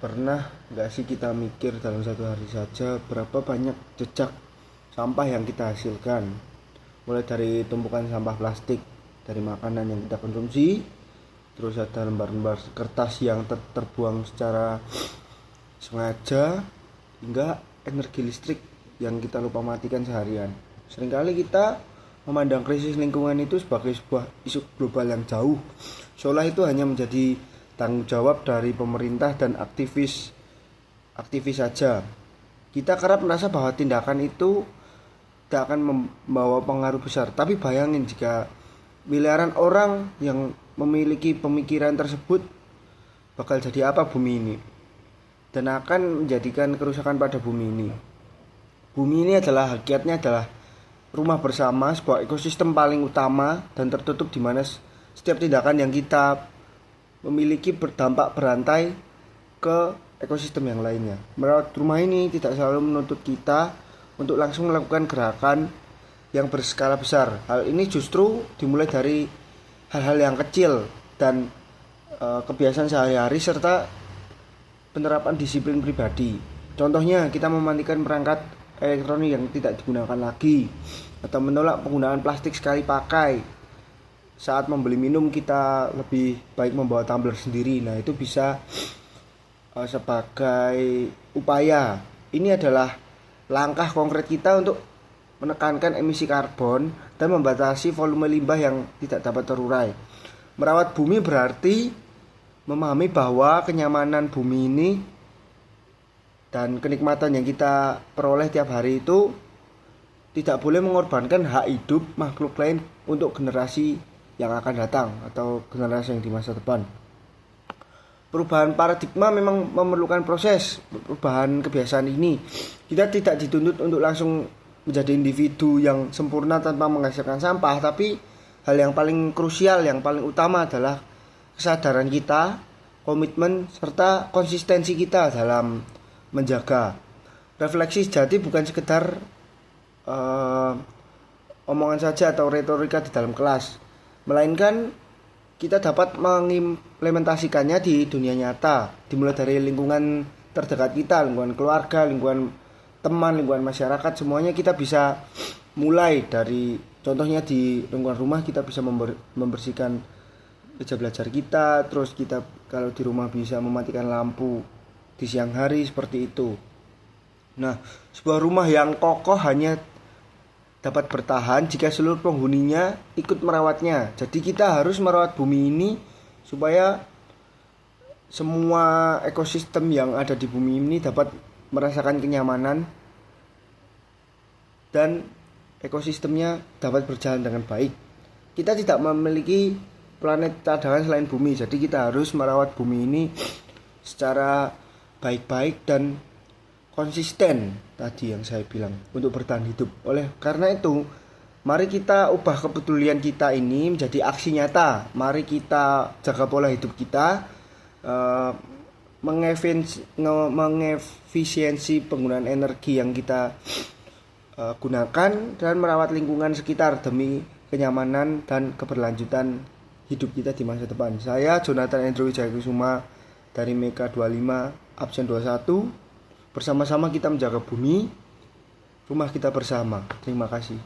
Pernah nggak sih kita mikir dalam satu hari saja berapa banyak jejak sampah yang kita hasilkan? Mulai dari tumpukan sampah plastik dari makanan yang kita konsumsi, terus ada lembar-lembar kertas yang terbuang secara sengaja, hingga energi listrik yang kita lupa matikan seharian. Seringkali kita memandang krisis lingkungan itu sebagai sebuah isu global yang jauh, seolah itu hanya menjadi tanggung jawab dari pemerintah dan aktivis saja. Kita kerap merasa bahwa tindakan itu tidak akan membawa pengaruh besar. Tapi bayangin jika miliaran orang yang memiliki pemikiran tersebut, bakal jadi apa bumi ini? Dan akan menjadikan kerusakan pada bumi ini. Bumi ini adalah hakikatnya adalah rumah bersama, sebuah ekosistem paling utama dan tertutup, di mana setiap tindakan yang kita memiliki berdampak berantai ke ekosistem yang lainnya. Merawat rumah ini tidak selalu menuntut kita untuk langsung melakukan gerakan yang berskala besar. Hal ini justru dimulai dari hal-hal yang kecil dan kebiasaan sehari-hari serta penerapan disiplin pribadi. Contohnya, kita mematikan perangkat elektronik yang tidak digunakan lagi, atau menolak penggunaan plastik sekali pakai. Saat membeli minum, kita lebih baik membawa tumbler sendiri. Nah, itu bisa sebagai upaya. Ini adalah langkah konkret kita untuk menekankan emisi karbon dan membatasi volume limbah yang tidak dapat terurai. Merawat bumi berarti memahami bahwa kenyamanan bumi ini dan kenikmatan yang kita peroleh tiap hari itu tidak boleh mengorbankan hak hidup makhluk lain untuk generasi yang akan datang atau generasi yang di masa depan. Perubahan paradigma memang memerlukan proses. Perubahan kebiasaan ini, kita tidak dituntut untuk langsung menjadi individu yang sempurna tanpa menghasilkan sampah, tapi hal yang paling krusial, yang paling utama adalah kesadaran kita, komitmen, serta konsistensi kita dalam menjaga. Refleksi sejati bukan sekedar omongan saja atau retorika di dalam kelas, melainkan kita dapat mengimplementasikannya di dunia nyata, dimulai dari lingkungan terdekat kita, lingkungan keluarga, lingkungan teman, lingkungan masyarakat. Semuanya kita bisa mulai dari, contohnya di lingkungan rumah, kita bisa membersihkan meja belajar kita, terus kita kalau di rumah bisa mematikan lampu di siang hari seperti itu. Nah, sebuah rumah yang kokoh hanya dapat bertahan jika seluruh penghuninya ikut merawatnya. Jadi kita harus merawat bumi ini supaya semua ekosistem yang ada di bumi ini dapat merasakan kenyamanan dan ekosistemnya dapat berjalan dengan baik. Kita tidak memiliki planet cadangan selain bumi, jadi kita harus merawat bumi ini secara baik-baik dan konsisten tadi yang saya bilang untuk bertahan hidup. Oleh karena itu, mari kita ubah kepedulian kita ini menjadi aksi nyata. Mari kita jaga pola hidup kita, mengefisiensi penggunaan energi yang kita gunakan, dan merawat lingkungan sekitar demi kenyamanan dan keberlanjutan hidup kita di masa depan. Saya Jonathan Andrew Wijayakusuma dari Meka 25 absen 21. Bersama-sama kita menjaga bumi, rumah kita bersama. Terima kasih.